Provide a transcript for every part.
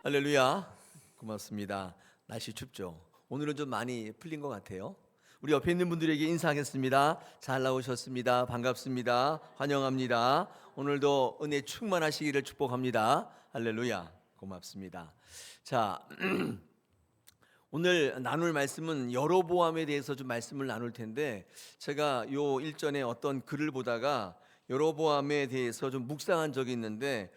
할렐루야. 고맙습니다. 날씨 춥죠? 오늘은 좀 많이 풀린 것 같아요. 우리 옆에 있는 분들에게 인사하겠습니다. 잘 나오셨습니다. 반갑습니다. 환영합니다. 오늘도 은혜 충만하시기를 축복합니다. 할렐루야. 고맙습니다. 자, 오늘 나눌 말씀은 여로보암에 대해서 좀 말씀을 나눌 텐데, 제가 요 일전에 어떤 글을 보다가 여로보암에 대해서 좀 묵상한 적이 있는데,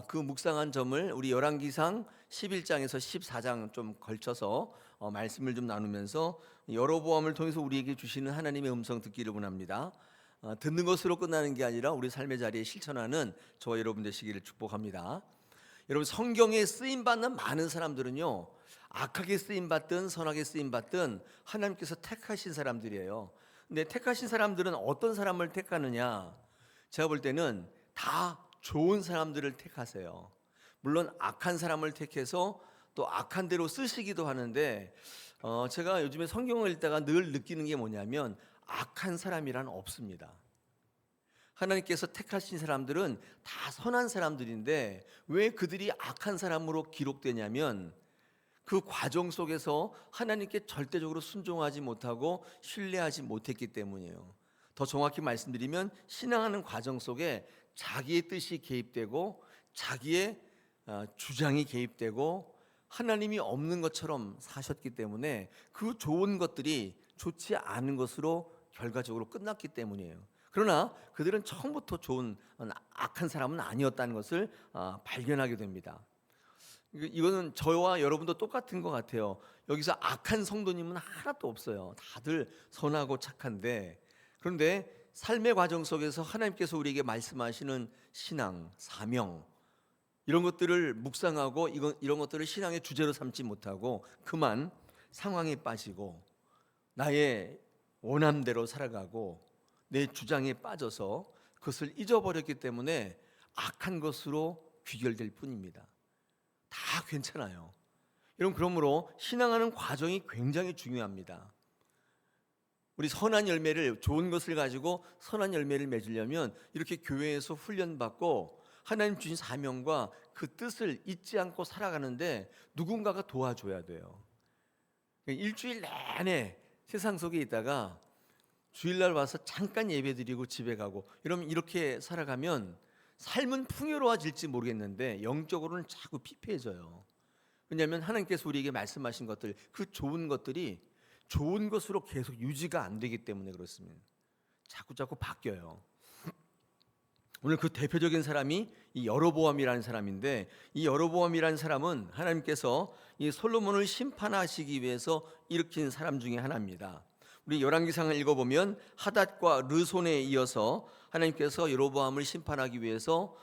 그 묵상한 점을 우리 열왕기상 11장에서 14장 좀 걸쳐서 말씀을 좀 나누면서 여로보암을 통해서 우리에게 주시는 하나님의 음성 듣기를 원합니다. 듣는 것으로 끝나는 게 아니라 우리 삶의 자리에 실천하는 저와 여러분 되시기를 축복합니다. 여러분, 성경에 쓰임 받는 많은 사람들은요, 악하게 쓰임 받든 선하게 쓰임 받든 하나님께서 택하신 사람들이에요. 근데 택하신 사람들은 어떤 사람을 택하느냐? 제가 볼 때는 다 좋은 사람들을 택하세요. 물론 악한 사람을 택해서 또 악한 대로 쓰시기도 하는데, 제가 요즘에 성경을 읽다가 늘 느끼는 게 뭐냐면 악한 사람이란 없습니다. 하나님께서 택하신 사람들은 다 선한 사람들인데 왜 그들이 악한 사람으로 기록되냐면 그 과정 속에서 하나님께 절대적으로 순종하지 못하고 신뢰하지 못했기 때문이에요. 더 정확히 말씀드리면 신앙하는 과정 속에 자기의 뜻이 개입되고 자기의 주장이 개입되고 하나님이 없는 것처럼 사셨기 때문에 그 좋은 것들이 좋지 않은 것으로 결과적으로 끝났기 때문이에요. 그러나 그들은 처음부터 좋은 악한 사람은 아니었다는 것을 발견하게 됩니다. 이거는 저와 여러분도 똑같은 것 같아요. 여기서 악한 성도님은 하나도 없어요. 다들 선하고 착한데, 그런데 삶의 과정 속에서 하나님께서 우리에게 말씀하시는 신앙, 사명, 이런 것들을 묵상하고 이런 것들을 신앙의 주제로 삼지 못하고 그만 상황에 빠지고 나의 원함대로 살아가고 내 주장에 빠져서 그것을 잊어버렸기 때문에 악한 것으로 귀결될 뿐입니다. 다 괜찮아요. 여러분, 그러므로 신앙하는 과정이 굉장히 중요합니다. 우리 선한 열매를, 좋은 것을 가지고 선한 열매를 맺으려면 이렇게 교회에서 훈련받고 하나님 주신 사명과 그 뜻을 잊지 않고 살아가는데 누군가가 도와줘야 돼요. 일주일 내내 세상 속에 있다가 주일날 와서 잠깐 예배드리고 집에 가고 이러면 이렇게 살아가면 삶은 풍요로워질지 모르겠는데 영적으로는 자꾸 피폐해져요. 왜냐하면 하나님께서 우리에게 말씀하신 것들, 그 좋은 것들이 좋은 것으로 계속 유지가 안 되기 때문에 그렇습니다. 자꾸 바뀌어요. 오늘 그 대표적인 사람이 이 여로보암이라는 사람인데, 이 여로보암이라는 사람은 하나님께서 이 솔로몬을 심판하시기 위해서 일으킨 사람 중에 하나입니다. 우리 열왕기상을 읽어보면 하닷과 르손에 이어서 하나님께서 여로보암을 심판하기 위해서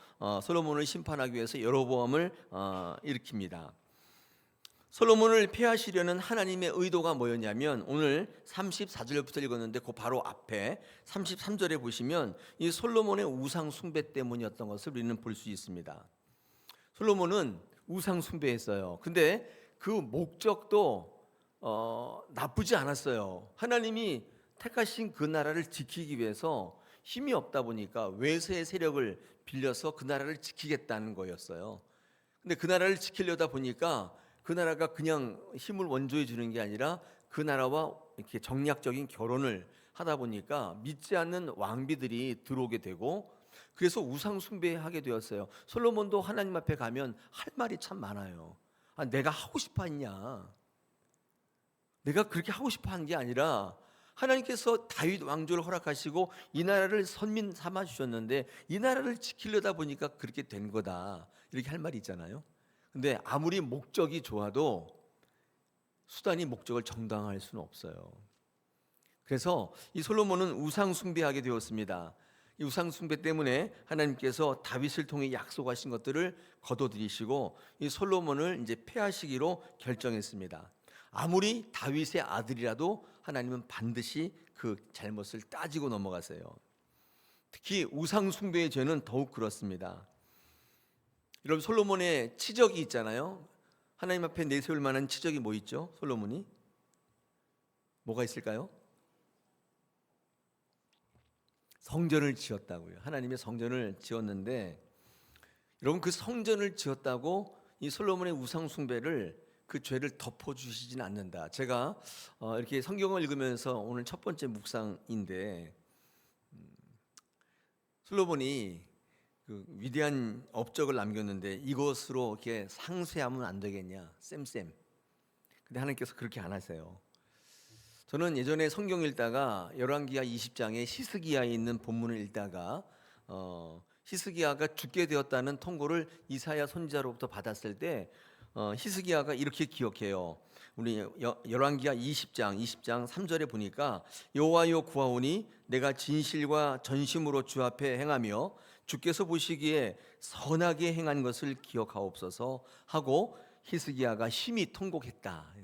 솔로몬을 심판하기 위해서 여로보암을 일으킵니다. 솔로몬을 폐하시려는 하나님의 의도가 뭐였냐면, 오늘 34절부터 읽었는데 그 바로 앞에 33절에 보시면 이 솔로몬의 우상 숭배 때문이었던 것을 우리는 볼 수 있습니다. 솔로몬은 우상 숭배했어요. 근데 그 목적도 나쁘지 않았어요. 하나님이 택하신 그 나라를 지키기 위해서 힘이 없다 보니까 외세의 세력을 빌려서 그 나라를 지키겠다는 거였어요. 근데 그 나라를 지키려다 보니까 그 나라가 그냥 힘을 원조해 주는 게 아니라 그 나라와 이렇게 정략적인 결혼을 하다 보니까 믿지 않는 왕비들이 들어오게 되고, 그래서 우상 숭배하게 되었어요. 솔로몬도 하나님 앞에 가면 할 말이 참 많아요. 내가 하고 싶어 했냐? 내가 그렇게 하고 싶어 한 게 아니라 하나님께서 다윗 왕조를 허락하시고 이 나라를 선민 삼아 주셨는데 이 나라를 지키려다 보니까 그렇게 된 거다, 이렇게 할 말이 있잖아요. 근데 아무리 목적이 좋아도 수단이 목적을 정당화할 수는 없어요. 그래서 이 솔로몬은 우상 숭배하게 되었습니다. 이 우상 숭배 때문에 하나님께서 다윗을 통해 약속하신 것들을 거둬들이시고 이 솔로몬을 이제 폐하시기로 결정했습니다. 아무리 다윗의 아들이라도 하나님은 반드시 그 잘못을 따지고 넘어가세요. 특히 우상 숭배의 죄는 더욱 그렇습니다. 여러분, 솔로몬의 치적이 있잖아요. 하나님 앞에 내세울 만한 치적이 뭐 있죠? 솔로몬이 뭐가 있을까요? 성전을 지었다고요. 하나님의 성전을 지었는데, 여러분, 그 성전을 지었다고 이 솔로몬의 우상 숭배를 그 죄를 덮어주시진 않는다. 제가 이렇게 성경을 읽으면서 오늘 첫 번째 묵상인데, 솔로몬이 그 위대한 업적을 남겼는데 이것으로 이렇게 상쇄하면 안 되겠냐, 쌤. 근데 하나님께서 그렇게 안 하세요. 저는 예전에 성경 읽다가 열왕기하 20장에 히스기야에 있는 본문을 읽다가 히스기야가 죽게 되었다는 통고를 이사야 선지자로부터 받았을 때 히스기야가 이렇게 기억해요. 우리 열왕기하 20장 3절에 보니까 여호와여 구하오니 내가 진실과 전심으로 주 앞에 행하며 주께서 보시기에 선하게 행한 것을 기억하옵소서 하고 히스기야가 심히 통곡했다.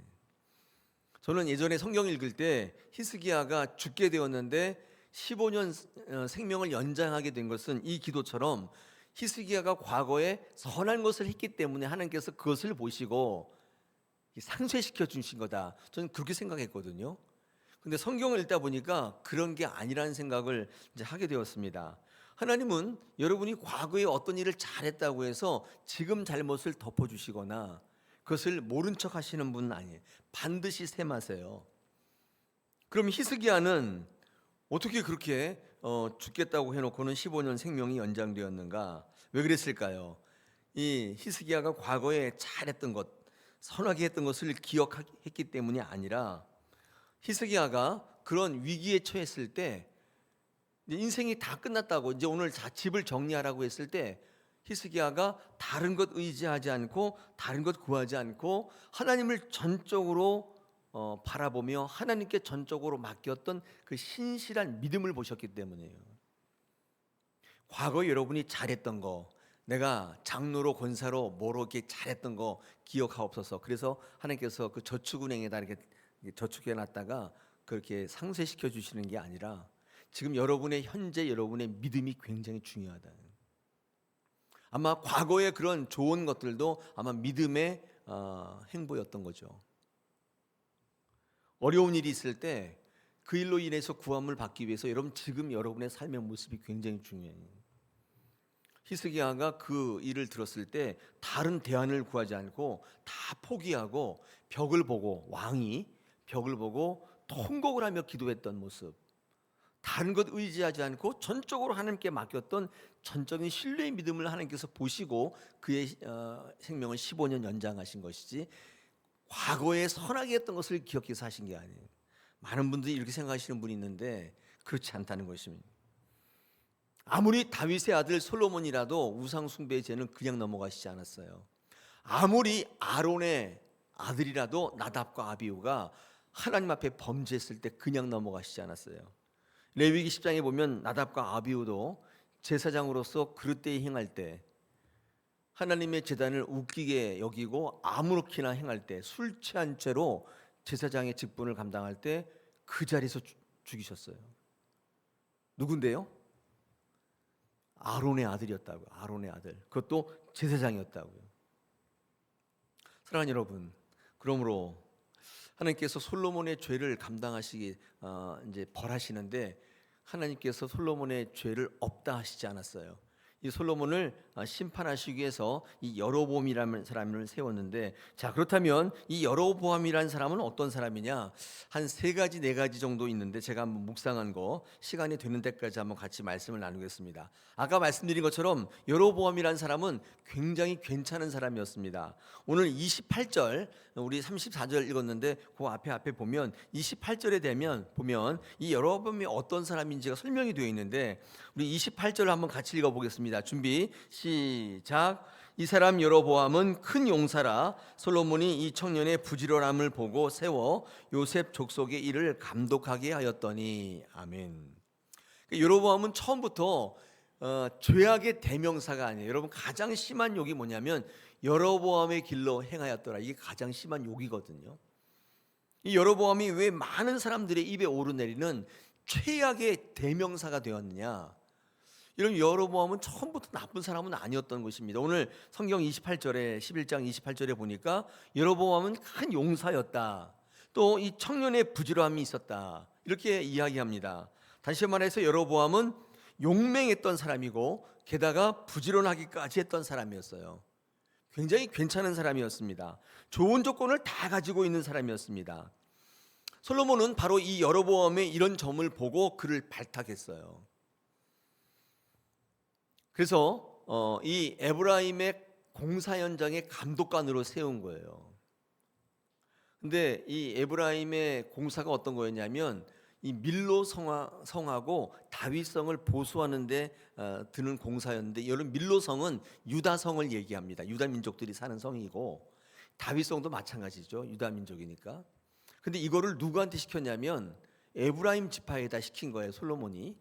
저는 예전에 성경 읽을 때 히스기야가 죽게 되었는데 15년 생명을 연장하게 된 것은 이 기도처럼 히스기야가 과거에 선한 것을 했기 때문에 하나님께서 그것을 보시고 상쇄시켜 주신 거다. 저는 그렇게 생각했거든요. 근데 성경을 읽다 보니까 그런 게 아니라는 생각을 이제 하게 되었습니다. 하나님은 여러분이 과거에 어떤 일을 잘했다고 해서 지금 잘못을 덮어주시거나 그것을 모른 척 하시는 분은 아니에요. 반드시 셈하세요. 그럼 히스기야는 어떻게 그렇게 죽겠다고 해놓고는 15년 생명이 연장되었는가? 왜 그랬을까요? 이 히스기야가 과거에 잘했던 것, 선하게 했던 것을 기억했기 때문이 아니라 히스기야가 그런 위기에 처했을 때 인생이 다 끝났다고 이제 오늘 집을 정리하라고 했을 때 히스기야가 다른 것 의지하지 않고 다른 것 구하지 않고 하나님을 전적으로 바라보며 하나님께 전적으로 맡겼던 그 신실한 믿음을 보셨기 때문이에요. 과거 여러분이 잘했던 거, 내가 장로로 권사로 뭐로 이렇게 잘했던 거 기억하옵소서. 그래서 하나님께서 그 저축은행에다 이렇게 저축해 놨다가 그렇게 상쇄시켜 주시는 게 아니라 지금 여러분의 현재 여러분의 믿음이 굉장히 중요하다. 아마 과거의 그런 좋은 것들도 아마 믿음의 행보였던 거죠. 어려운 일이 있을 때 그 일로 인해서 구원을 받기 위해서 여러분 지금 여러분의 삶의 모습이 굉장히 중요해요. 히스기야가 그 일을 들었을 때 다른 대안을 구하지 않고 다 포기하고 왕이 벽을 보고 통곡을 하며 기도했던 모습, 다른 것 의지하지 않고 전적으로 하나님께 맡겼던 전적인 신뢰의 믿음을 하나님께서 보시고 그의 생명을 15년 연장하신 것이지 과거에 선하게 했던 것을 기억해서 하신 게 아니에요. 많은 분들이 이렇게 생각하시는 분이 있는데 그렇지 않다는 것입니다. 아무리 다윗의 아들 솔로몬이라도 우상 숭배의 죄는 그냥 넘어가시지 않았어요. 아무리 아론의 아들이라도 나답과 아비후가 하나님 앞에 범죄했을 때 그냥 넘어가시지 않았어요. 레위기 10장에 보면 나답과 아비후도 제사장으로서 그릇되이 행할 때 하나님의 제단을 웃기게 여기고 아무렇게나 행할 때 술 취한 채로 제사장의 직분을 감당할 때 그 자리에서 죽이셨어요. 누군데요? 아론의 아들이었다고요. 아론의 아들. 그것도 제사장이었다고요. 사랑하는 여러분, 그러므로 하나님께서 솔로몬의 죄를 감당하시기 이제 벌하시는데 하나님께서 솔로몬의 죄를 없다 하시지 않았어요. 이 솔로몬을 심판하시기 위해서 이 여로보암이라는 사람을 세웠는데, 자 그렇다면 이 여로보암이라는 사람은 어떤 사람이냐? 한 3가지 4가지 정도 있는데 제가 한번 묵상한 거 시간이 되는 데까지 한번 같이 말씀을 나누겠습니다. 아까 말씀드린 것처럼 여로보암이라는 사람은 굉장히 괜찮은 사람이었습니다. 오늘 28절, 우리 34절 읽었는데 그 앞에 보면 28절에 되면 보면 이 여로보암이 어떤 사람인지가 설명이 되어 있는데 우리 28절을 한번 같이 읽어보겠습니다. 준비 시작. 이 사람 여로보암은 큰 용사라 솔로몬이 이 청년의 부지런함을 보고 세워 요셉 족속의 일을 감독하게 하였더니. 아멘. 여로보암은 처음부터 죄악의 대명사가 아니에요. 여러분 가장 심한 욕이 뭐냐면 여로보암의 길로 행하였더라. 이게 가장 심한 욕이거든요. 이 여로보암이 왜 많은 사람들의 입에 오르내리는 최악의 대명사가 되었느냐? 이런 여로보암은 처음부터 나쁜 사람은 아니었던 것입니다. 오늘 성경 28절에 11장 28절에 보니까 여로보암은 큰 용사였다. 또 이 청년의 부지런함이 있었다. 이렇게 이야기합니다. 다시 말해서 여로보암은 용맹했던 사람이고 게다가 부지런하기까지 했던 사람이었어요. 굉장히 괜찮은 사람이었습니다. 좋은 조건을 다 가지고 있는 사람이었습니다. 솔로몬은 바로 이 여로보암의 이런 점을 보고 그를 발탁했어요. 그래서 이 에브라임의 공사 현장의 감독관으로 세운 거예요. 근데 이 에브라임의 공사가 어떤 거였냐면 이 밀로 성하고 다윗성을 보수하는 데 드는 공사였는데, 여러분 밀로성은 유다성을 얘기합니다. 유다 민족들이 사는 성이고, 다윗성도 마찬가지죠. 유다 민족이니까. 근데 이거를 누구한테 시켰냐면 에브라임 지파에다 시킨 거예요, 솔로몬이.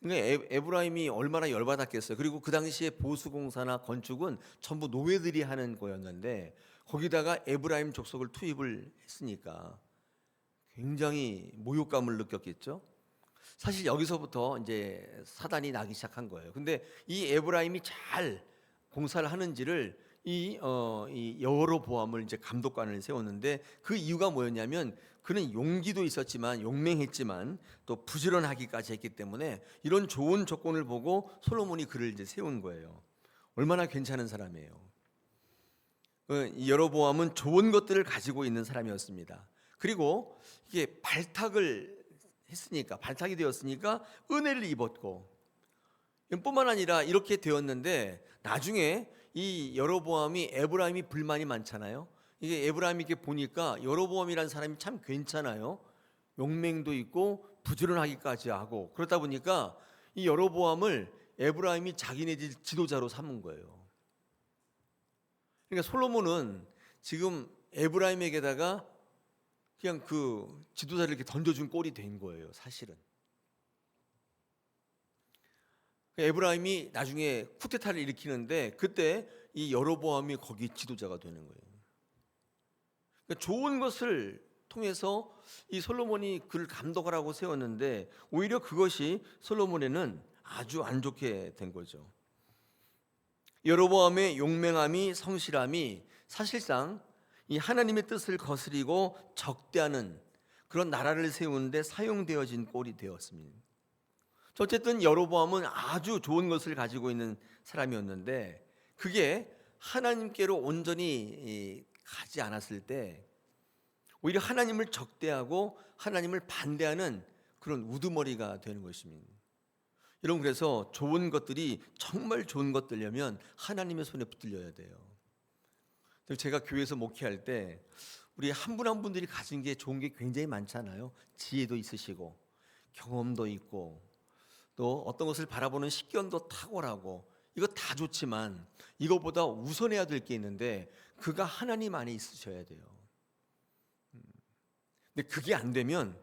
그러니까 에브라임이 얼마나 열받았겠어요. 그리고 그 당시에 보수공사나 건축은 전부 노예들이 하는 거였는데 거기다가 에브라임 족속을 투입을 했으니까 굉장히 모욕감을 느꼈겠죠. 사실 여기서부터 이제 사단이 나기 시작한 거예요. 근데 이 에브라임이 잘 공사를 하는지를 이 여로보암을 이제 감독관을 세웠는데, 그 이유가 뭐였냐면 그는 용기도 있었지만 용맹했지만 또 부지런하기까지 했기 때문에 이런 좋은 조건을 보고 솔로몬이 그를 이제 세운 거예요. 얼마나 괜찮은 사람이에요. 이 여로보암은 좋은 것들을 가지고 있는 사람이었습니다. 그리고 이게 발탁이 되었으니까 은혜를 입었고, 뿐만 아니라 이렇게 되었는데 나중에 이 여로보암이 에브라임이 불만이 많잖아요. 이게 에브라임이 이렇게 보니까 여로보암이라는 사람이 참 괜찮아요. 용맹도 있고 부지런하기까지 하고, 그러다 보니까 이 여로보암을 에브라임이 자기네 지도자로 삼은 거예요. 그러니까 솔로몬은 지금 에브라임에게다가 그냥 그 지도자를 이렇게 던져준 꼴이 된 거예요, 사실은. 에브라임이 나중에 쿠데타를 일으키는데 그때 이 여로보암이 거기 지도자가 되는 거예요. 그러니까 좋은 것을 통해서 이 솔로몬이 그를 감독하라고 세웠는데 오히려 그것이 솔로몬에는 아주 안 좋게 된 거죠. 여로보암의 용맹함이, 성실함이 사실상 이 하나님의 뜻을 거스리고 적대하는 그런 나라를 세우는데 사용되어진 꼴이 되었습니다. 어쨌든 여로보암은 아주 좋은 것을 가지고 있는 사람이었는데 그게 하나님께로 온전히 가지 않았을 때 오히려 하나님을 적대하고 하나님을 반대하는 그런 우두머리가 되는 것입니다. 여러분, 그래서 좋은 것들이 정말 좋은 것들려면 하나님의 손에 붙들려야 돼요. 제가 교회에서 목회할 때 우리 한 분 한 분들이 가진 게 좋은 게 굉장히 많잖아요. 지혜도 있으시고 경험도 있고 또 어떤 것을 바라보는 식견도 탁월하고, 이거 다 좋지만 이것보다 우선해야 될 게 있는데 그가 하나님 안에 있으셔야 돼요. 근데 그게 안 되면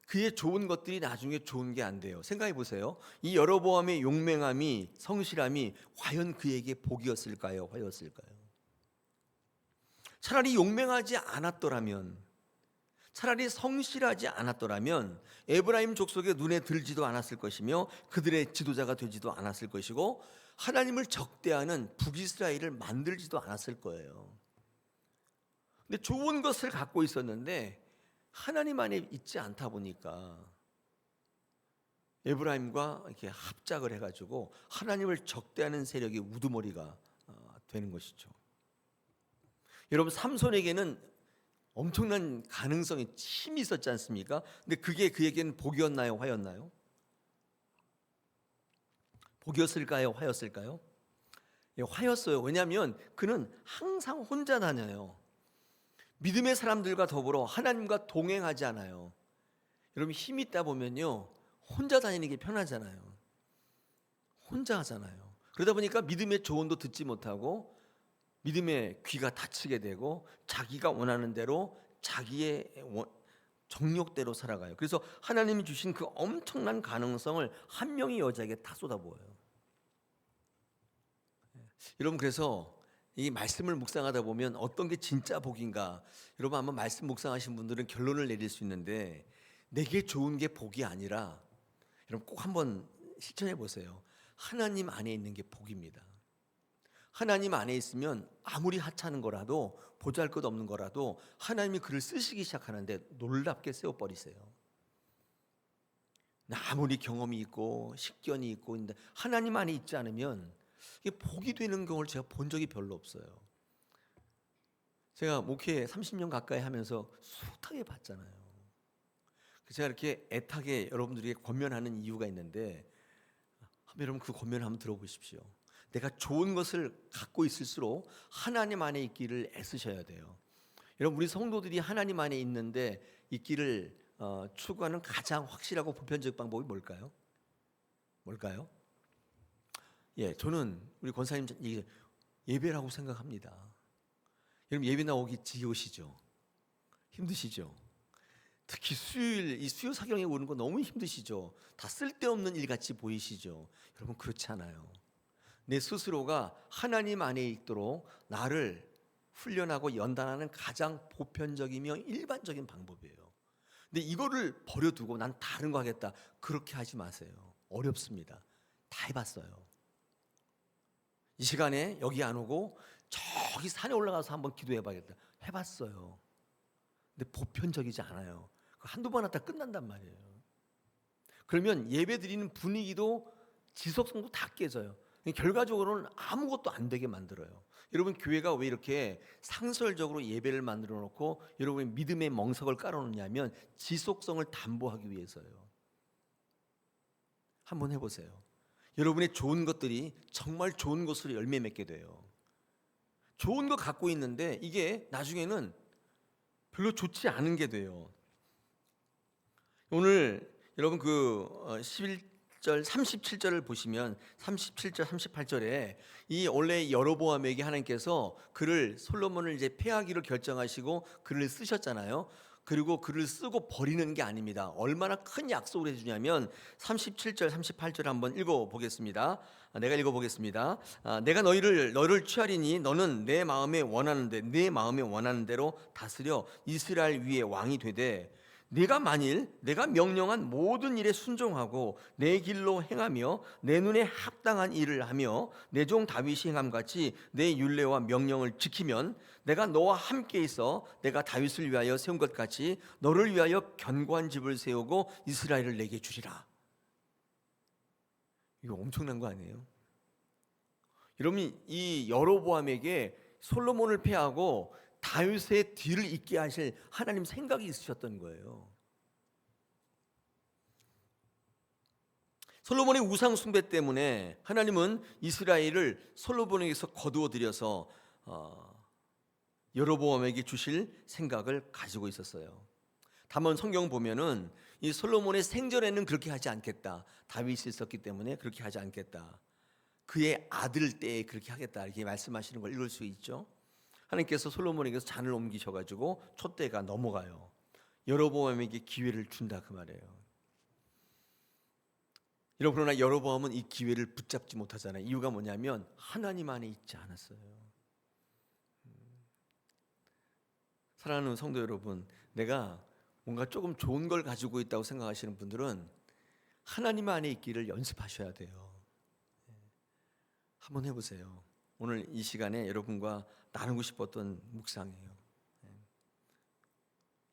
그의 좋은 것들이 나중에 좋은 게 안 돼요. 생각해 보세요. 이 여로보암의 용맹함이, 성실함이 과연 그에게 복이었을까요? 화였을까요? 차라리 용맹하지 않았더라면, 차라리 성실하지 않았더라면 에브라임 족속의 눈에 들지도 않았을 것이며 그들의 지도자가 되지도 않았을 것이고 하나님을 적대하는 북이스라엘을 만들지도 않았을 거예요. 근데 좋은 것을 갖고 있었는데 하나님 안에 있지 않다 보니까 에브라임과 이렇게 합작을 해가지고 하나님을 적대하는 세력이 우두머리가 되는 것이죠. 여러분, 삼손에게는 엄청난 가능성이, 힘이 있었지 않습니까? 근데 그게 그에게는 복이었나요? 화였나요? 복이었을까요? 화였을까요? 예, 화였어요. 왜냐하면 그는 항상 혼자 다녀요. 믿음의 사람들과 더불어 하나님과 동행하지 않아요. 여러분, 힘이 있다 보면요 혼자 다니는 게 편하잖아요. 혼자 하잖아요. 그러다 보니까 믿음의 조언도 듣지 못하고 믿음의 귀가 닫히게 되고 자기가 원하는 대로 자기의 정욕대로 살아가요. 그래서 하나님이 주신 그 엄청난 가능성을 한 명의 여자에게 다 쏟아부어요. 여러분, 그래서 이 말씀을 묵상하다 보면 어떤 게 진짜 복인가, 여러분 한번 말씀 묵상하신 분들은 결론을 내릴 수 있는데, 내게 좋은 게 복이 아니라 여러분 꼭 한번 실천해 보세요. 하나님 안에 있는 게 복입니다. 하나님 안에 있으면 아무리 하찮은 거라도, 보잘것없는 거라도 하나님이 그를 쓰시기 시작하는데 놀랍게 세워버리세요. 아무리 경험이 있고 식견이 있고 하나님 안에 있지 않으면 이게 복이 되는 경우를 제가 본 적이 별로 없어요. 제가 목회 30년 가까이 하면서 숱하게 봤잖아요. 제가 이렇게 애타게 여러분들에게 권면하는 이유가 있는데, 여러분 그 권면을 한번 들어보십시오. 내가 좋은 것을 갖고 있을수록 하나님 안에 있기를 애쓰셔야 돼요. 여러분, 우리 성도들이 하나님 안에 있는데 있기를 추구하는 가장 확실하고 보편적 방법이 뭘까요? 저는 우리 권사님 예배라고 생각합니다. 여러분, 예배 나오기 지겨우시죠? 힘드시죠? 특히 수요일, 이 수요 사경에 오는 거 너무 힘드시죠? 다 쓸데없는 일 같이 보이시죠? 여러분, 그렇지 않아요. 내 스스로가 하나님 안에 있도록 나를 훈련하고 연단하는 가장 보편적이며 일반적인 방법이에요. 근데 이거를 버려두고 난 다른 거 하겠다, 그렇게 하지 마세요. 어렵습니다. 다 해봤어요. 이 시간에 여기 안 오고 저기 산에 올라가서 한번 기도해봐야겠다, 해봤어요. 근데 보편적이지 않아요. 한두 번 하다 끝난단 말이에요. 그러면 예배 드리는 분위기도 지속성도 다 깨져요. 결과적으로는 아무것도 안 되게 만들어요. 여러분, 교회가 왜 이렇게 상설적으로 예배를 만들어 놓고 여러분의 믿음의 멍석을 깔아 놓냐면 지속성을 담보하기 위해서요. 한번 해보세요. 여러분의 좋은 것들이 정말 좋은 것으로 열매 맺게 돼요. 좋은 거 갖고 있는데 이게 나중에는 별로 좋지 않은 게 돼요. 오늘 여러분 11절 37절을 보시면 37절 38절에 이 원래 여로보암에게 하나님께서 그를 솔로몬을 이제 패하기로 결정하시고 글을 쓰셨잖아요. 그리고 글을 쓰고 버리는 게 아닙니다. 얼마나 큰 약속을 해주냐면 37절 38절 한번 읽어보겠습니다. 내가 읽어보겠습니다. 내가 너를 취하리니 너는 내 마음에 원하는 대로 다스려 이스라엘 위에 왕이 되되, 네가 만일 내가 명령한 모든 일에 순종하고 내 길로 행하며 내 눈에 합당한 일을 하며 내 종 다윗이 행함같이 내 율례와 명령을 지키면 내가 너와 함께 있어 내가 다윗을 위하여 세운 것 같이 너를 위하여 견고한 집을 세우고 이스라엘을 내게 주리라. 이거 엄청난 거 아니에요? 여러분, 이 여로보암에게 솔로몬을 패하고 다윗의 뒤를 잇게 하실 하나님 생각이 있으셨던 거예요. 솔로몬의 우상 숭배 때문에 하나님은 이스라엘을 솔로몬에게서 거두어 들여서 여로보암에게 주실 생각을 가지고 있었어요. 다만 성경 보면은 이 솔로몬의 생전에는 그렇게 하지 않겠다, 다윗이 있었기 때문에 그렇게 하지 않겠다, 그의 아들 때에 그렇게 하겠다, 이렇게 말씀하시는 걸 읽을 수 있죠. 하나님께서 솔로몬에게서 잔을 옮기셔가지고 촛대가 넘어가요. 여로보암에게 기회를 준다, 그 말이에요. 여러분, 그러나 여로보암은 이 기회를 붙잡지 못하잖아요. 이유가 뭐냐면 하나님 안에 있지 않았어요. 사랑하는 성도 여러분, 내가 뭔가 조금 좋은 걸 가지고 있다고 생각하시는 분들은 하나님 안에 있기를 연습하셔야 돼요. 한번 해보세요. 오늘 이 시간에 여러분과 나누고 싶었던 묵상이에요.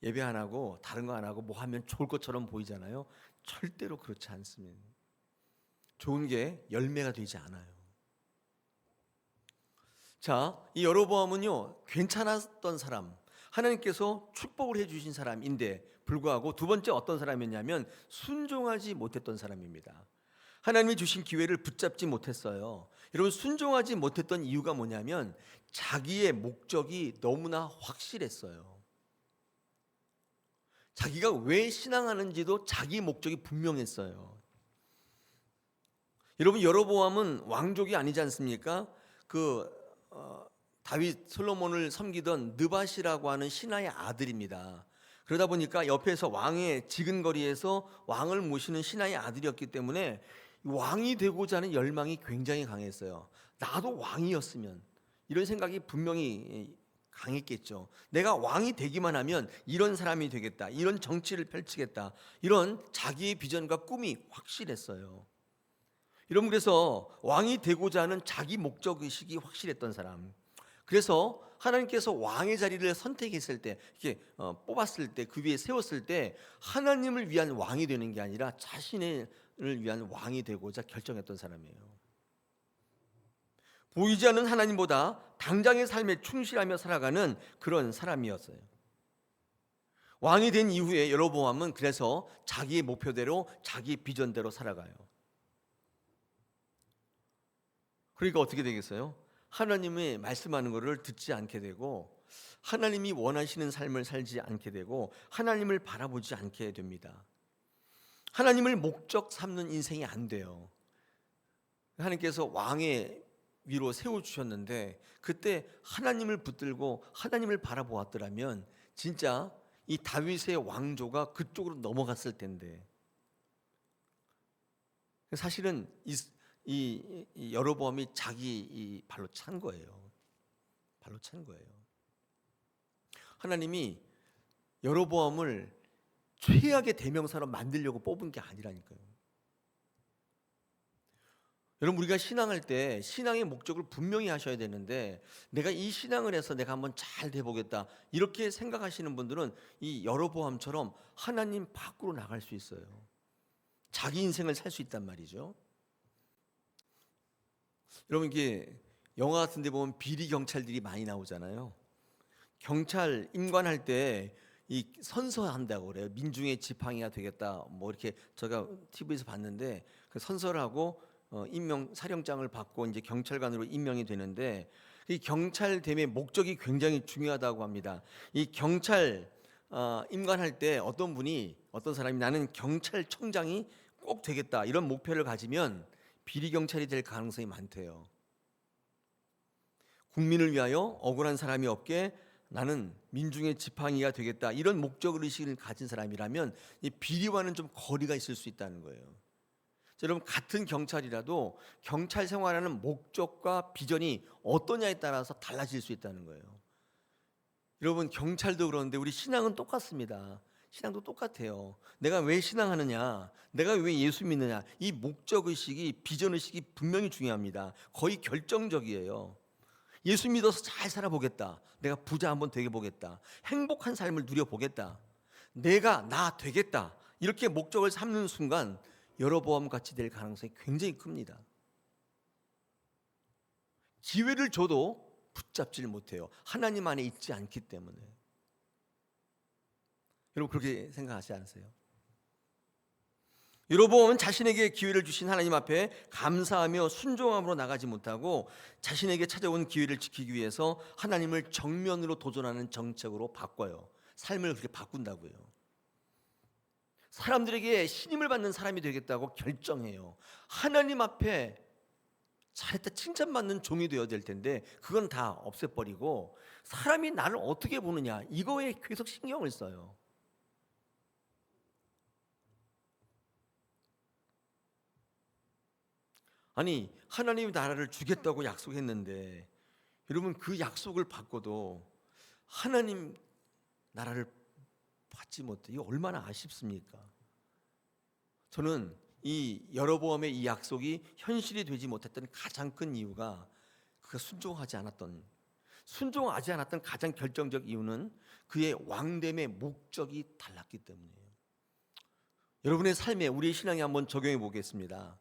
예배 안 하고 다른 거 안 하고 뭐 하면 좋을 것처럼 보이잖아요. 절대로 그렇지 않습니다. 좋은 게 열매가 되지 않아요. 자, 이 여로보암은요, 괜찮았던 사람, 하나님께서 축복을 해주신 사람인데 불구하고 두 번째 어떤 사람이었냐면 순종하지 못했던 사람입니다. 하나님이 주신 기회를 붙잡지 못했어요. 여러분, 순종하지 못했던 이유가 뭐냐면 자기의 목적이 너무나 확실했어요. 자기가 왜 신앙하는지도 자기 목적이 분명했어요. 여러분, 여로보암은 왕족이 아니지 않습니까? 다윗 솔로몬을 섬기던 느밧이라고 하는 신하의 아들입니다. 그러다 보니까 옆에서 왕의 지근거리에서 왕을 모시는 신하의 아들이었기 때문에 왕이 되고자 하는 열망이 굉장히 강했어요. 나도 왕이었으면, 이런 생각이 분명히 강했겠죠. 내가 왕이 되기만 하면 이런 사람이 되겠다, 이런 정치를 펼치겠다, 이런 자기의 비전과 꿈이 확실했어요. 여러분, 그래서 왕이 되고자 하는 자기 목적의식이 확실했던 사람, 그래서 하나님께서 왕의 자리를 선택했을 때, 이렇게 뽑았을 때, 그 위에 세웠을 때 하나님을 위한 왕이 되는 게 아니라 자신을 위한 왕이 되고자 결정했던 사람이에요. 보이지 않는 하나님보다 당장의 삶에 충실하며 살아가는 그런 사람이었어요. 왕이 된 이후에 여로보암은 그래서 자기의 목표대로 자기 비전대로 살아가요. 그러니까 어떻게 되겠어요? 하나님이 말씀하는 것을 듣지 않게 되고, 하나님이 원하시는 삶을 살지 않게 되고, 하나님을 바라보지 않게 됩니다. 하나님을 목적 삼는 인생이 안 돼요. 하나님께서 왕의 위로 세워주셨는데 그때 하나님을 붙들고 하나님을 바라보았더라면 진짜 이 다윗의 왕조가 그쪽으로 넘어갔을 텐데, 사실은 이 여로보암이 자기 이 발로 찬 거예요. 발로 찬 거예요. 하나님이 여로보암을 최악의 대명사로 만들려고 뽑은 게 아니라니까요. 여러분, 우리가 신앙할 때 신앙의 목적을 분명히 하셔야 되는데, 내가 이 신앙을 해서 내가 한번 잘 돼보겠다 이렇게 생각하시는 분들은 이 여로보암처럼 하나님 밖으로 나갈 수 있어요. 자기 인생을 살 수 있단 말이죠. 여러분, 이게 영화 같은 데 보면 비리 경찰들이 많이 나오잖아요. 경찰 임관할 때 이 선서한다고 그래요. 민중의 지팡이가 되겠다 뭐 이렇게 제가 TV에서 봤는데, 그 선서를 하고 임명 사령장을 받고 이제 경찰관으로 임명이 되는데, 이 경찰됨의 목적이 굉장히 중요하다고 합니다. 이 경찰 임관할 때 어떤 사람이 나는 경찰청장이 꼭 되겠다 이런 목표를 가지면 비리 경찰이 될 가능성이 많대요. 국민을 위하여 억울한 사람이 없게 나는 민중의 지팡이가 되겠다 이런 목적 의식을 가진 사람이라면 이 비리와는 좀 거리가 있을 수 있다는 거예요. 여러분, 같은 경찰이라도 경찰 생활하는 목적과 비전이 어떠냐에 따라서 달라질 수 있다는 거예요. 여러분, 경찰도 그러는데 우리 신앙은 똑같습니다. 신앙도 똑같아요. 내가 왜 신앙하느냐, 내가 왜 예수 믿느냐, 이 목적의식이, 비전의식이 분명히 중요합니다. 거의 결정적이에요. 예수 믿어서 잘 살아보겠다, 내가 부자 한번 되게 보겠다, 행복한 삶을 누려보겠다, 내가 나 되겠다 이렇게 목적을 삼는 순간 여로보암 같이 될 가능성이 굉장히 큽니다. 기회를 줘도 붙잡지를 못해요. 하나님 안에 있지 않기 때문에. 여러분, 그렇게 생각하지 않으세요? 여로보암은 자신에게 기회를 주신 하나님 앞에 감사하며 순종함으로 나가지 못하고 자신에게 찾아온 기회를 지키기 위해서 하나님을 정면으로 도전하는 정책으로 바꿔요. 삶을 그렇게 바꾼다고요. 사람들에게 신임을 받는 사람이 되겠다고 결정해요. 하나님 앞에 잘했다 칭찬받는 종이 되어야 될 텐데 그건 다 없애버리고 사람이 나를 어떻게 보느냐 이거에 계속 신경을 써요. 아니, 하나님이 나라를 주겠다고 약속했는데 여러분, 그 약속을 받고도 하나님 나라를 받지 못해. 이거 얼마나 아쉽습니까? 저는 이 여로보암의 이 약속이 현실이 되지 못했던 가장 큰 이유가 그가 순종하지 않았던 가장 결정적 이유는 그의 왕됨의 목적이 달랐기 때문이에요. 여러분의 삶에 우리의 신앙에 한번 적용해 보겠습니다.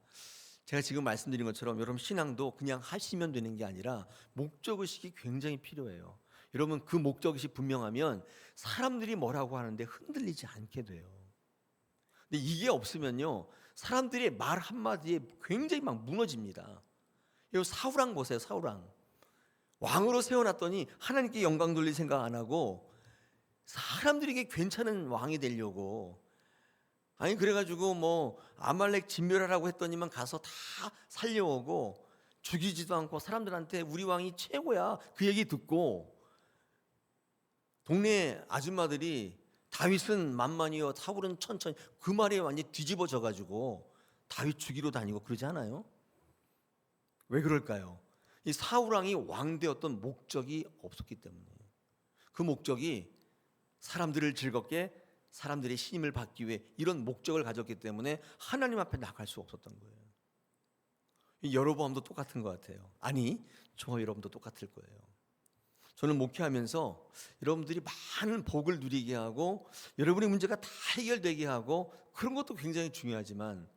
제가 지금 말씀드린 것처럼 여러분 신앙도 그냥 하시면 되는 게 아니라 목적의식이 굉장히 필요해요. 여러분, 그 목적의식 분명하면 사람들이 뭐라고 하는데 흔들리지 않게 돼요. 근데 이게 없으면요, 사람들의 말 한마디에 굉장히 막 무너집니다. 여러분, 사울왕 보세요. 사울왕 왕으로 세워놨더니 하나님께 영광 돌릴 생각 안 하고 사람들에게 괜찮은 왕이 되려고, 아니 그래가지고 뭐 아말렉 진멸하라고 했더니만 가서 다 살려오고 죽이지도 않고 사람들한테 우리 왕이 최고야 그 얘기 듣고, 동네 아줌마들이 다윗은 만만이요 사울은 천천히 그 말에 완전히 뒤집어져 가지고 다윗 죽이러 다니고 그러지 않아요? 왜 그럴까요? 이 사울 왕이 왕 되었던 목적이 없었기 때문이에요. 그 목적이 사람들을 즐겁게, 사람들의 신임을 받기 위해 이런 목적을 가졌기 때문에 하나님 앞에 나갈 수 없었던 거예요. 여로보암도 똑같은 것 같아요. 아니, 저 여러분도 똑같을 거예요. 저는 목회하면서 여러분들이 많은 복을 누리게 하고 여러분의 문제가 다 해결되게 하고 그런 것도 굉장히 중요하지만,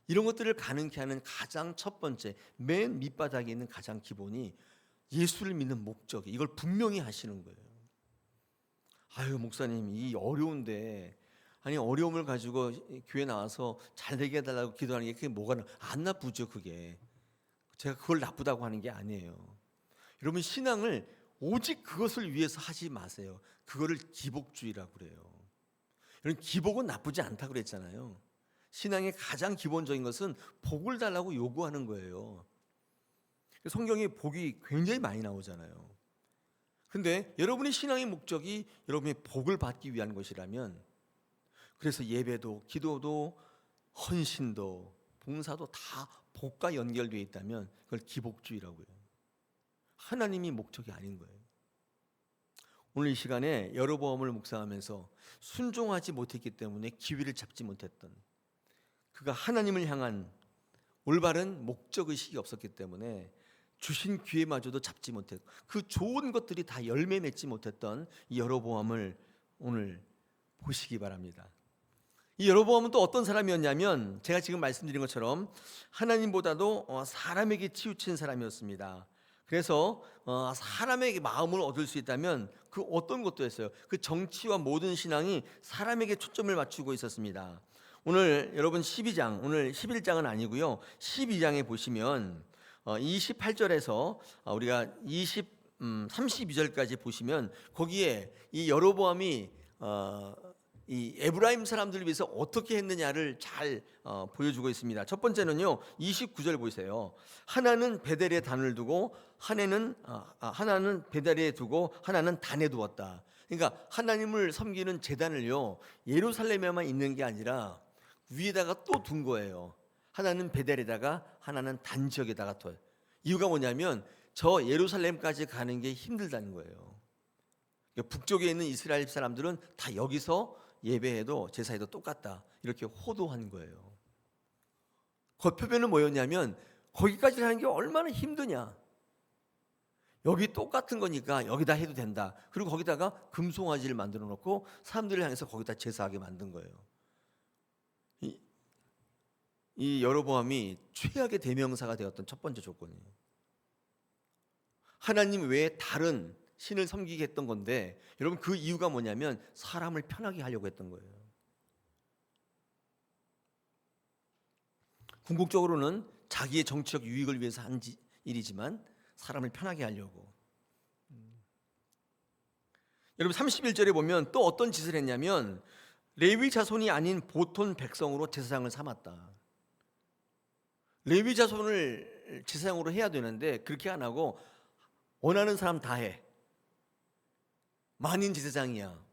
이런 것들을 가능케 하는 가장 첫 번째, 맨 밑바닥에 있는 가장 기본이 예수를 믿는 목적이 이걸 분명히 하시는 거예요. 아유 목사님 이 어려운데 아니 어려움을 가지고 교회 나와서 잘 되게 해달라고 기도하는 게 그게 뭐가 안 나쁘죠. 그게 제가 그걸 나쁘다고 하는 게 아니에요. 여러분 신앙을 오직 그것을 위해서 하지 마세요. 그거를 기복주의라고 그래요. 여러분 기복은 나쁘지 않다고 그랬잖아요. 신앙의 가장 기본적인 것은 복을 달라고 요구하는 거예요. 성경에 복이 굉장히 많이 나오잖아요. 근데 여러분의 신앙의 목적이 여러분의 복을 받기 위한 것이라면, 그래서 예배도 기도도 헌신도 봉사도 다 복과 연결되어 있다면 그걸 기복주의라고 해요. 하나님이 목적이 아닌 거예요. 오늘 이 시간에 여로보암을 묵상하면서 순종하지 못했기 때문에 기회를 잡지 못했던, 그가 하나님을 향한 올바른 목적의식이 없었기 때문에 주신 기회마저도 잡지 못했고 그 좋은 것들이 다 열매 맺지 못했던 이 여로보암을 오늘 보시기 바랍니다. 이 여로보암은 또 어떤 사람이었냐면 제가 지금 말씀드린 것처럼 하나님보다도 사람에게 치우친 사람이었습니다. 그래서 사람에게 마음을 얻을 수 있다면 그 어떤 것도 했어요. 그 정치와 모든 신앙이 사람에게 초점을 맞추고 있었습니다. 오늘 여러분 12장, 오늘 11장은 아니고요 12장에 보시면 28절에서 우리가 32절까지 보시면 거기에 이 여로보암이 이 에브라임 사람들을 위해서 어떻게 했느냐를 잘 보여주고 있습니다. 첫 번째는요 29절 보세요. 하나는 베델에 단을 두고 하나는 베델에 두고 하나는 단에 두었다. 그러니까 하나님을 섬기는 제단을요 예루살렘에만 있는 게 아니라 위에다가 또 둔 거예요. 하나는 베델에다가 하나는 단 지역에다가 둬요. 이유가 뭐냐면 저 예루살렘까지 가는 게 힘들다는 거예요. 북쪽에 있는 이스라엘 사람들은 다 여기서 예배해도 제사해도 똑같다 이렇게 호도한 거예요. 겉표변은 뭐였냐면 거기까지 가는 게 얼마나 힘드냐, 여기 똑같은 거니까 여기다 해도 된다. 그리고 거기다가 금송아지를 만들어 놓고 사람들을 향해서 거기다 제사하게 만든 거예요. 이 여로보암이 최악의 대명사가 되었던 첫 번째 조건이에요. 하나님 외에 다른 신을 섬기게 했던 건데, 여러분 그 이유가 뭐냐면 사람을 편하게 하려고 했던 거예요. 궁극적으로는 자기의 정치적 유익을 위해서 한 일이지만 사람을 편하게 하려고. 여러분 31절에 보면 또 어떤 짓을 했냐면 레위 자손이 아닌 보통 백성으로 제사장을 삼았다. 레위 자손을 제사장으로 해야 되는데 그렇게 안 하고 원하는 사람 다 해. 만인 제사장이야.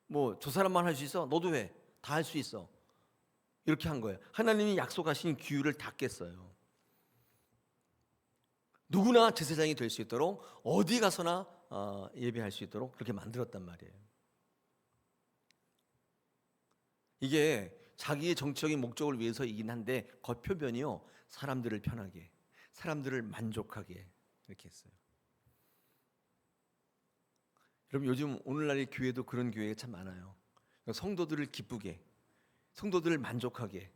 뭐 저 사람만 할 수 있어? 너도 해. 다 할 수 있어. 이렇게 한 거예요. 하나님이 약속하신 규율을 다 깼어요. 누구나 제사장이 될 수 있도록 어디 가서나 예배할 수 있도록 그렇게 만들었단 말이에요. 이게 자기의 정치적인 목적을 위해서이긴 한데 겉표변이요 사람들을 편하게, 사람들을 만족하게 이렇게 했어요. 여러분 요즘 오늘날의 교회도 그런 교회가 참 많아요. 성도들을 기쁘게, 성도들을 만족하게,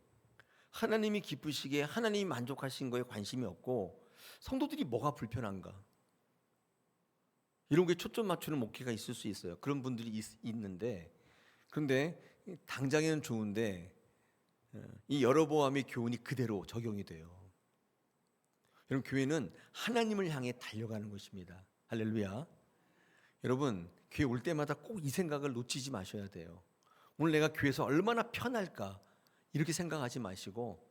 하나님이 기쁘시게, 하나님이 만족하신 거에 관심이 없고 성도들이 뭐가 불편한가, 이런 게 초점 맞추는 목회가 있을 수 있어요. 그런 분들이 있는데, 그런데 당장에는 좋은데 이 여로보암의 교훈이 그대로 적용이 돼요. 여러분 교회는 하나님을 향해 달려가는 것입니다. 할렐루야. 여러분 교회 올 때마다 꼭 이 생각을 놓치지 마셔야 돼요. 오늘 내가 교회에서 얼마나 편할까 이렇게 생각하지 마시고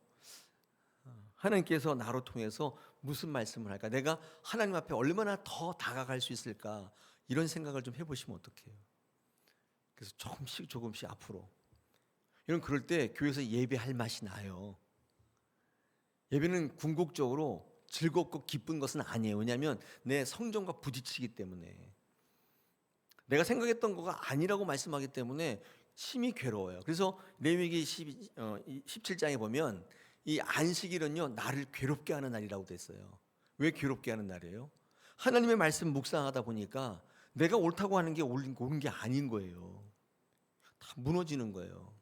하나님께서 나로 통해서 무슨 말씀을 할까, 내가 하나님 앞에 얼마나 더 다가갈 수 있을까, 이런 생각을 좀 해보시면 어떡해요. 그래서 조금씩 앞으로. 여러분 그럴 때 교회에서 예배할 맛이 나요. 예배는 궁극적으로 즐겁고 기쁜 것은 아니에요. 왜냐하면 내 성정과 부딪히기 때문에, 내가 생각했던 거가 아니라고 말씀하기 때문에 심히 괴로워요. 그래서 레위기 17장에 보면 이 안식일은요 나를 괴롭게 하는 날이라고 됐어요. 왜 괴롭게 하는 날이에요? 하나님의 말씀 묵상하다 보니까 내가 옳다고 하는 게 옳은 게 아닌 거예요. 다 무너지는 거예요.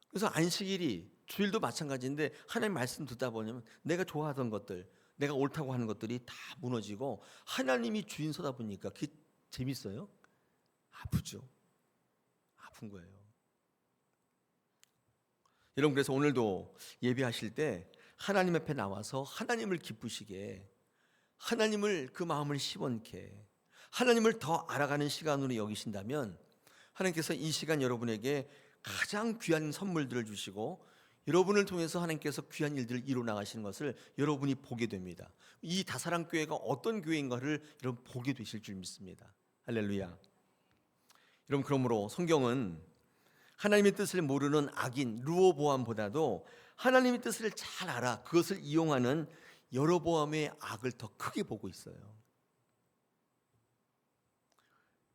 그래서 안식일이, 주일도 마찬가지인데 하나님 말씀 듣다 보면 내가 좋아하던 것들, 내가 옳다고 하는 것들이 다 무너지고 하나님이 주인 서다 보니까 그게 재밌어요? 아프죠. 아픈 거예요. 여러분, 그래서 오늘도 예배하실 때 하나님 앞에 나와서 하나님을 기쁘시게, 하나님을 그 마음을 시원케, 하나님을 더 알아가는 시간으로 여기신다면 하나님께서 이 시간 여러분에게 가장 귀한 선물들을 주시고 여러분을 통해서 하나님께서 귀한 일들을 이루어 나가시는 것을 여러분이 보게 됩니다. 이 다사랑교회가 어떤 교회인가를 여러분 보게 되실 줄 믿습니다. 할렐루야. 여러분, 그러므로 성경은 하나님의 뜻을 모르는 악인 르호보암보다도 하나님의 뜻을 잘 알아 그것을 이용하는 여로보암의 악을 더 크게 보고 있어요.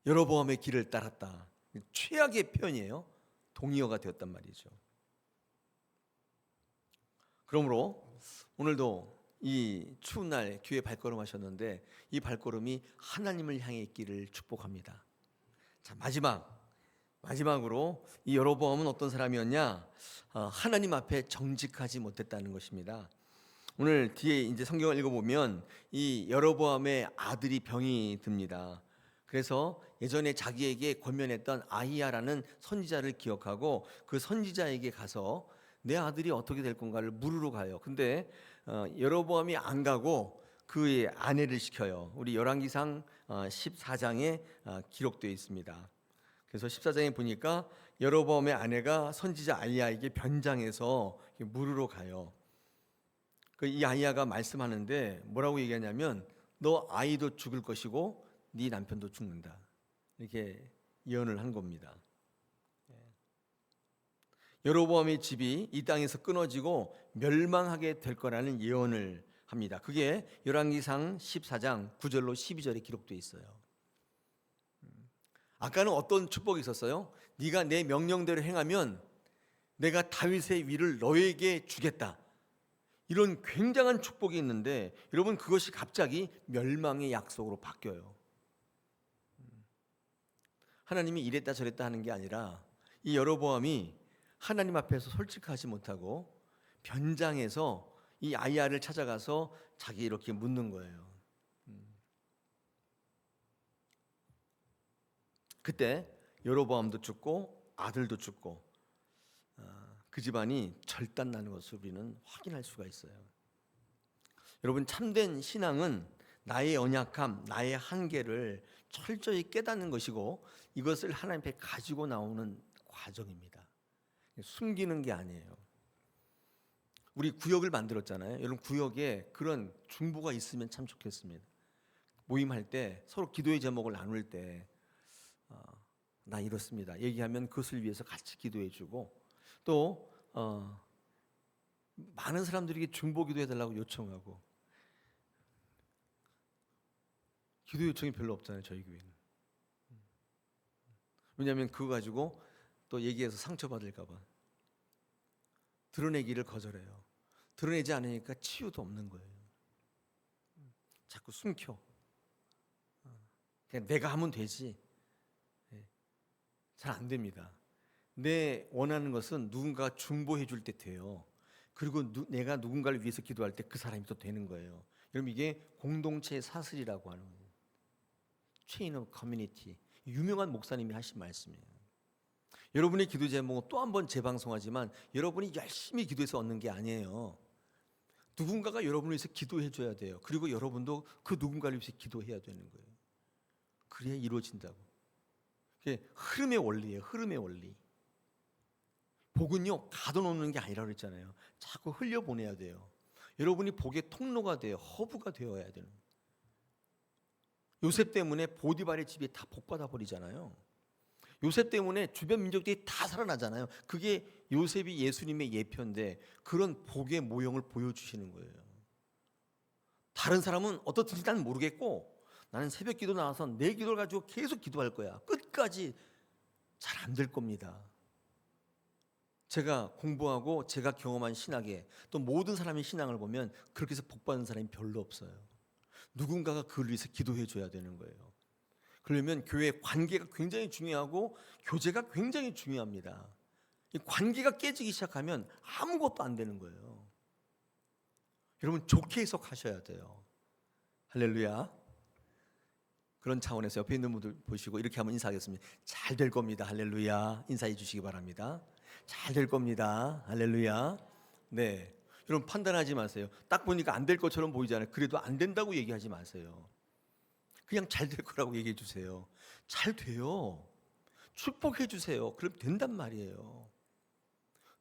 여로보암의 길을 따랐다. 최악의 표현이에요. 동의어가 되었단 말이죠. 그러므로 오늘도 이 추운 날 교회 발걸음 하셨는데 이 발걸음이 하나님을 향해 있기를 축복합니다. 자, 마지막으로 이 여로보암은 어떤 사람이었냐? 하나님 앞에 정직하지 못했다는 것입니다. 오늘 뒤에 이제 성경을 읽어보면 이 여로보암의 아들이 병이 듭니다. 그래서 예전에 자기에게 권면했던 아히야라는 선지자를 기억하고 그 선지자에게 가서 내 아들이 어떻게 될 건가를 물으러 가요. 근데 여로보암이 안 가고 그의 아내를 시켜요. 우리 열왕기상 14장에 기록되어 있습니다. 그래서 14장에 보니까 여로보암의 아내가 선지자 아히야에게 변장해서 물으러 가요. 이 아히야가 말씀하는데 뭐라고 얘기하냐면 너 아이도 죽을 것이고 네 남편도 죽는다. 이렇게 예언을 한 겁니다. 여로보암의 집이 이 땅에서 끊어지고 멸망하게 될 거라는 예언을 합니다. 그게 열왕기상 14장 9절로 12절에 기록되어 있어요. 아까는 어떤 축복이 있었어요? 네가 내 명령대로 행하면 내가 다윗의 위를 너에게 주겠다. 이런 굉장한 축복이 있는데 여러분, 그것이 갑자기 멸망의 약속으로 바뀌어요. 하나님이 이랬다 저랬다 하는 게 아니라 이 여로보암이 하나님 앞에서 솔직하지 못하고 변장해서 이 아히야를 찾아가서 자기 이렇게 묻는 거예요. 그때 여로보암도 죽고 아들도 죽고 그 집안이 절단나는 것을 우리는 확인할 수가 있어요. 여러분, 참된 신앙은 나의 연약함, 나의 한계를 철저히 깨닫는 것이고 이것을 하나님 앞에 가지고 나오는 과정입니다. 숨기는 게 아니에요. 우리 구역을 만들었잖아요. 여러분, 구역에 그런 중보가 있으면 참 좋겠습니다. 모임할 때 서로 기도의 제목을 나눌 때 나 이렇습니다 얘기하면 그것을 위해서 같이 기도해 주고 또 많은 사람들에게 중보 기도해 달라고 요청하고. 기도 요청이 별로 없잖아요, 저희 교회는. 왜냐하면 그거 가지고 또 얘기해서 상처받을까 봐 드러내기를 거절해요. 드러내지 않으니까 치유도 없는 거예요. 자꾸 숨겨. 그냥 내가 하면 되지. 잘 안 됩니다. 내 원하는 것은 누군가 중보해 줄 때 돼요. 그리고 내가 누군가를 위해서 기도할 때 그 사람이 또 되는 거예요. 여러분, 이게 공동체의 사슬이라고 하는 거예요. 체인 오브 커뮤니티. 유명한 목사님이 하신 말씀이에요. 여러분의 기도 제목은 또 한 번 재방송하지만 여러분이 열심히 기도해서 얻는 게 아니에요. 누군가가 여러분을 위해서 기도해 줘야 돼요. 그리고 여러분도 그 누군가를 위해서 기도해야 되는 거예요. 그래야 이루어진다고. 그게 흐름의 원리예요. 흐름의 원리. 복은요, 가둬놓는 게 아니라고 그랬잖아요. 자꾸 흘려보내야 돼요. 여러분이 복의 통로가 돼요. 허브가 되어야 되는. 요셉 때문에 보디발의 집이 다 복받아 버리잖아요. 요셉 때문에 주변 민족들이 다 살아나잖아요. 그게 요셉이 예수님의 예표인데 그런 복의 모형을 보여주시는 거예요. 다른 사람은 어떻든지 난 모르겠고 나는 새벽 기도 나와서 내 기도를 가지고 계속 기도할 거야. 끝까지 잘 안 될 겁니다. 제가 공부하고 제가 경험한 신학에 또 모든 사람의 신앙을 보면 그렇게 해서 복받는 사람이 별로 없어요. 누군가가 그를 위해서 기도해 줘야 되는 거예요. 그러면 교회 관계가 굉장히 중요하고 교제가 굉장히 중요합니다. 이 관계가 깨지기 시작하면 아무것도 안 되는 거예요. 여러분 좋게 해석하셔야 돼요. 할렐루야. 그런 차원에서 옆에 있는 분들 보시고 이렇게 한번 인사하겠습니다. 잘 될 겁니다. 할렐루야. 인사해 주시기 바랍니다. 잘 될 겁니다. 할렐루야. 네. 여러분 판단하지 마세요. 딱 보니까 안 될 것처럼 보이잖아요. 그래도 안 된다고 얘기하지 마세요. 그냥 잘 될 거라고 얘기해 주세요. 잘 돼요. 축복해 주세요. 그럼 된단 말이에요.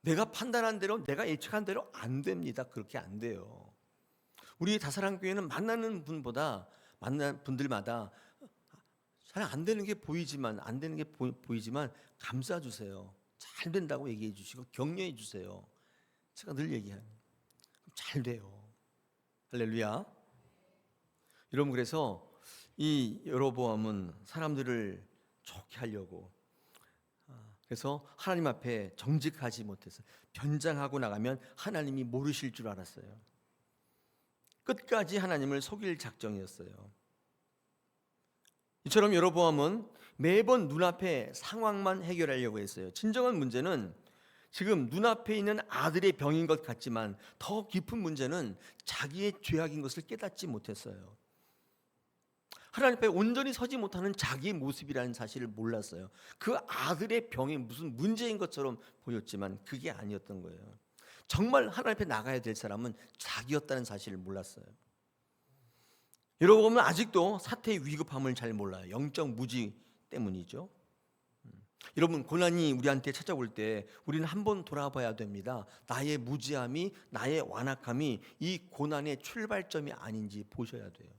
내가 판단한 대로, 내가 예측한 대로 안 됩니다. 그렇게 안 돼요. 우리 다사랑교회는 만나는 분들마다 잘 안 되는 게 보이지만, 안 되는 게 보이지만 감싸 주세요. 잘 된다고 얘기해 주시고 격려해 주세요. 제가 늘 얘기해요. 잘 돼요. 할렐루야. 여러분, 그래서 이 여로보암은 사람들을 좋게 하려고, 그래서 하나님 앞에 정직하지 못해서 변장하고 나가면 하나님이 모르실 줄 알았어요. 끝까지 하나님을 속일 작정이었어요. 이처럼 여로보암은 매번 눈앞에 상황만 해결하려고 했어요. 진정한 문제는 지금 눈앞에 있는 아들의 병인 것 같지만 더 깊은 문제는 자기의 죄악인 것을 깨닫지 못했어요. 하나님 앞에 온전히 서지 못하는 자기의 모습이라는 사실을 몰랐어요. 그 아들의 병이 무슨 문제인 것처럼 보였지만 그게 아니었던 거예요. 정말 하나님 앞에 나가야 될 사람은 자기였다는 사실을 몰랐어요. 여러분, 아직도 사태의 위급함을 잘 몰라요. 영적 무지 때문이죠. 여러분, 고난이 우리한테 찾아올 때 우리는 한번 돌아봐야 됩니다. 나의 무지함이, 나의 완악함이 이 고난의 출발점이 아닌지 보셔야 돼요.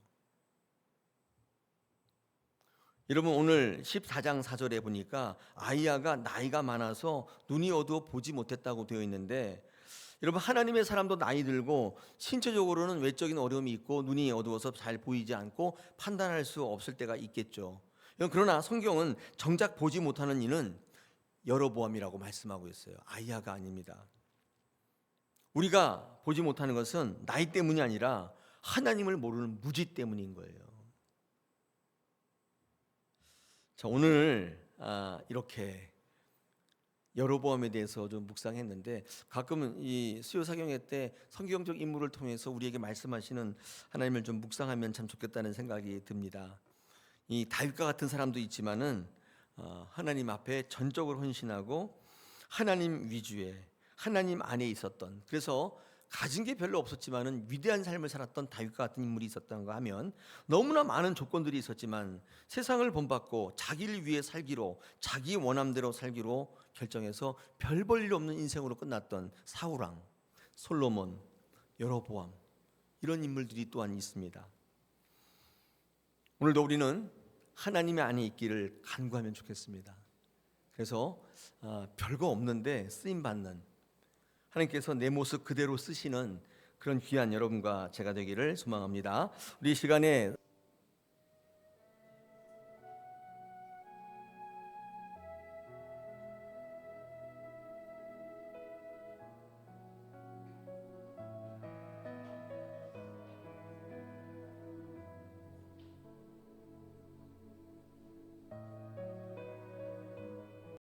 여러분, 오늘 14장 4절에 보니까 아이야가 나이가 많아서 눈이 어두워 보지 못했다고 되어 있는데, 여러분, 하나님의 사람도 나이 들고 신체적으로는 외적인 어려움이 있고 눈이 어두워서 잘 보이지 않고 판단할 수 없을 때가 있겠죠. 그러나 성경은 정작 보지 못하는 이는 여로보암이라고 말씀하고 있어요. 아이야가 아닙니다. 우리가 보지 못하는 것은 나이 때문이 아니라 하나님을 모르는 무지 때문인 거예요. 자, 오늘 이렇게 여로보암에 대해서 좀 묵상했는데, 가끔은 이 수요사경회 때 성경적 인물을 통해서 우리에게 말씀하시는 하나님을 좀 묵상하면 참 좋겠다는 생각이 듭니다. 이 다윗과 같은 사람도 있지만은 하나님 앞에 전적으로 헌신하고 하나님 위주의, 하나님 안에 있었던, 그래서 가진 게 별로 없었지만은 위대한 삶을 살았던 다윗과 같은 인물이 있었던가 하면, 너무나 많은 조건들이 있었지만 세상을 본받고 자기를 위해 살기로, 자기 원함대로 살기로 결정해서 별 볼 일 없는 인생으로 끝났던 사울왕, 솔로몬, 여로보암, 이런 인물들이 또한 있습니다. 오늘도 우리는 하나님의 안에 있기를 간구하면 좋겠습니다. 그래서 별거 없는데 쓰임받는, 하나님께서 내 모습 그대로 쓰시는 그런 귀한 여러분과 제가 되기를 소망합니다. 우리 시간에